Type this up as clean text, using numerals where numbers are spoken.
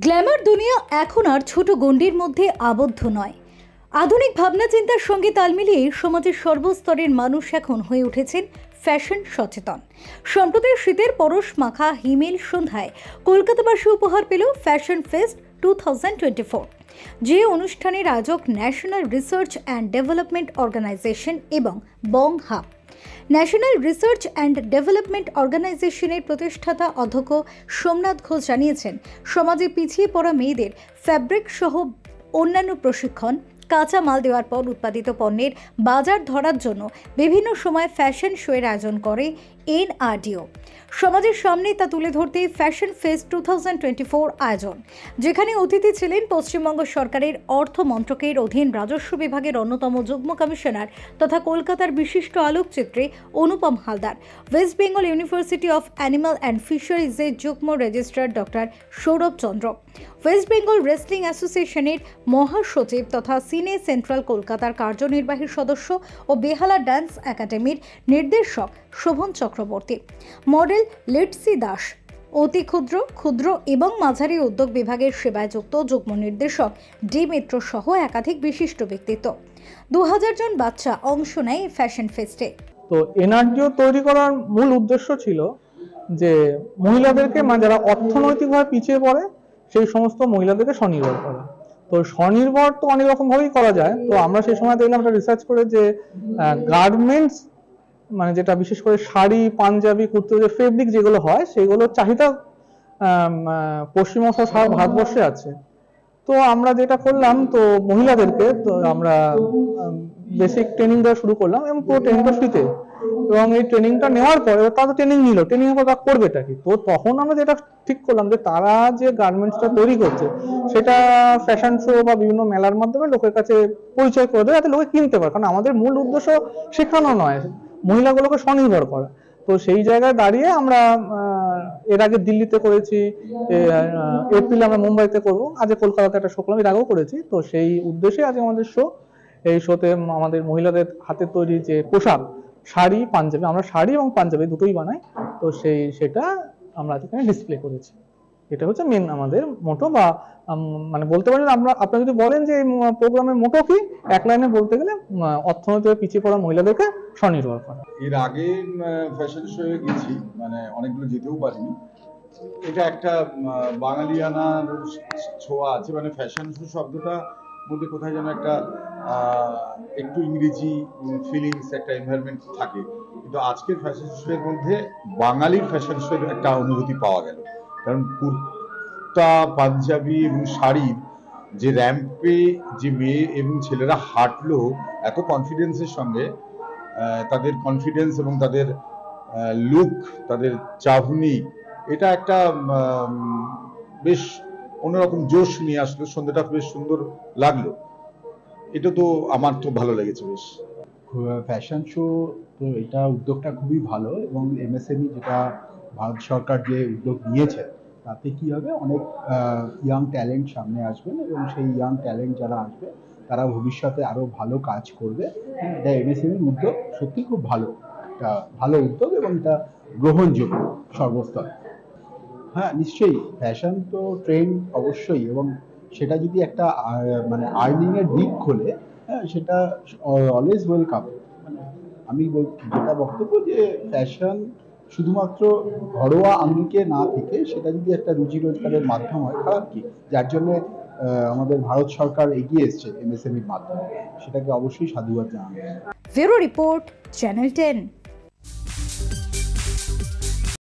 Glamour দুনিয়া এখন আর ছোট গণ্ডির মধ্যে আবদ্ধ নয়। আধুনিক ভাবনা চিন্তার সঙ্গে তাল মিলিয়ে সমাজের সর্বস্তরের মানুষ এখন হয়ে উঠেছেন ফ্যাশন সচেতন। সম্প্রতি শীতের পরশ মাখা হিমেল সন্ধ্যায় কলকাতাবাসী উপহার পেল ফ্যাশন ফেস্ট 2024, যে অনুষ্ঠানের আয়োজক national research and development organization এবং Bong hub. National research and development অর্গানাইজেশনের প্রতিষ্ঠাতা অধ্যক্ষ সোমনাথ ঘোষ জানিয়েছেন, সমাজে পিছিয়ে পড়া মেয়েদের ফ্যাব্রিক সহ অন্যান্য প্রশিক্ষণ, কাঁচা মাল দেওয়ার পর উৎপাদিত পণ্যের বাজার ধরার জন্য বিভিন্ন সময় ফ্যাশন শোয়ের আয়োজন করে এনআরডিও। সমাজের সামনে তা তুলে ধরতে ফ্যাশন ফেস্ট 2024 আয়োজন, যেখানে অতিথি ছিলেন পশ্চিমবঙ্গ সরকারের অর্থ মন্ত্রকের অধীন রাজস্ব বিভাগের অন্যতম যুগ্ম কমিশনার তথা কলকাতার বিশিষ্ট আলোকচিত্রী Anupam Haldar, West Bengal university of animal and ফিশারিজের যুগ্ম registrar doctor Sourav Chandra, West Bengal wrestling অ্যাসোসিয়েশনের মহাসচিব তথা সিনে সেন্ট্রাল কলকাতার কার্যনির্বাহী সদস্য ও বেহালা ডান্স একাডেমির নির্দেশক শোভন চক্রবর্তী, মডেল লিটসি দাস, অতি ক্ষুদ্র, ক্ষুদ্র এবং মাঝারি উদ্যোগ বিভাগের সেবায় যুক্ত যুগ্ম নির্দেশক ডি মিত্র সহ একাধিক বিশিষ্ট ব্যক্তিত্ব। 2000 জন বাচ্চা অংশ নেয় ফ্যাশন ফেস্টে। তো এনআরডিও তৈরি করার মূল উদ্দেশ্য ছিল যে মহিলাদেরকে, যারা অর্থনৈতিকভাবে পিছিয়ে পড়ে সেই সমস্ত মহিলাদেরকে স্বনির্ভর করা। তো স্বনির্ভর তো অনেক রকম ভাবেই করা যায়। তো আমরা সেই সময় দেখলাম একটা রিসার্চ করে যে গার্মেন্টস, যেটা বিশেষ করে শাড়ি, পাঞ্জাবি, কুর্তি, যে ফেব্রিক যেগুলো হয় সেগুলোর চাহিদা পশ্চিমবঙ্গ সারা ভারতবর্ষে আছে। তো আমরা যেটা করলাম, তো মহিলাদেরকে তো আমরা বেসিক ট্রেনিং দেওয়া শুরু করলাম এবং পুরো ট্রেনিংটা ফ্রিতে। এবং এই ট্রেনিংটা নেওয়ার পরে তারা ট্রেনিং নিল, ট্রেনিং এর পর তারা করবেটা কি। তো তখন আমরা যেটা ঠিক করলাম যে তারা যে গার্মেন্টসটা তৈরি করছে সেটা ফ্যাশন শো বা বিভিন্ন মেলার মাধ্যমে লোকের কাছে পরিচয় করে দেয়, যাতে লোকে কিনতে পারে। কারণ আমাদের মূল উদ্দেশ্য শেখানো নয়, মহিলাগুলোকে স্বনির্ভর করা। তো সেই জায়গায় দাঁড়িয়ে আমরা এর আগে দিল্লিতে করেছি, এপ্রিলে আমরা মুম্বাইতে করবো, আজ কলকাতাতে একটা শো করলাম, এর আগেও করেছি। তো সেই উদ্দেশ্যে আজ আমাদের শো। এই শোতে আমাদের মহিলাদের হাতে তৈরি যে পোশাক, শাড়ি, পাঞ্জাবি, আমরা শাড়ি এবং পাঞ্জাবি দুটোই বানাই। তো সেটা আমরা এখানে ডিসপ্লে করেছি। এটা হচ্ছে মেন আমাদের মোটো, বা বলতে পারেন আপনি যদি বলেন যে এই প্রোগ্রামের মোটো কি, এক লাইনে বলতে গেলে অর্থনৈতিক পিছিয়ে পড়া মহিলাদেরকে স্বনির্ভর করা। এর আগে ফ্যাশন শোয়ে গেছি, অনেকগুলো যেতেও পারিনি। এটা একটা বাঙালিয়ানার ছোঁয়া আছে, ফ্যাশন শো শব্দটা মধ্যে কোথায় যেন একটা একটু ইংরেজি ফিলিংস, একটা এনভায়রনমেন্ট থাকে। কিন্তু আজকের ফ্যাশন শোয়ের মধ্যে বাঙালির ফ্যাশন শোয়ের একটা অনুভূতি পাওয়া গেল। কারণ কুর্তা, পাঞ্জাবি এবং শাড়ির যে র্যাম্পে যে মেয়ে এবং ছেলেরা হাঁটলো এত কনফিডেন্সের সঙ্গে, তাদের কনফিডেন্স এবং তাদের লুক, তাদের চাহনি, এটা একটা বেশ অন্যরকম জোশ নিয়ে আসলো। সন্ধ্যাটা বেশ সুন্দর লাগলো। এটা তো আমার তো ভালো লেগেছে বেশ। ফ্যাশন শো তো এটা উদ্যোগটা খুবই ভালো, এবং এমএসএমই যেটা ভারত সরকার যে উদ্যোগ নিয়েছে তাতে কি হবে, অনেক ইয়াং ট্যালেন্ট সামনে আসবেন, এবং সেই ইয়াং ট্যালেন্ট যারা আসবে তারা ভবিষ্যতে আরও ভালো কাজ করবে। এটা এমএসএমইর উদ্যোগ সত্যি খুব ভালো, একটা ভালো উদ্যোগ, এবং এটা গ্রহণযোগ্য সর্বস্তরে। হ্যাঁ, নিশ্চয়ই ফ্যাশন তো ট্রেন্ড অবশ্যই, এবং সেটা যদি একটা আর্নিংয়ের দিক খোলে, হ্যাঁ, সেটা অলওয়েজ ওয়েলকাম। আমি যেটা বক্তব্য যে ফ্যাশন শুধুমাত্র ঘরোয়া আঙ্গিকে না থেকে সেটা যদি একটা রুজি রোজগারের মাধ্যম হয়, খারাপ কি? যার জন্য আমাদের ভারত সরকার এগিয়ে এসছে এমএসএমইর মাধ্যমে, সেটাকে অবশ্যই সাধুবাদ জানানো। Bureau report, channel 10।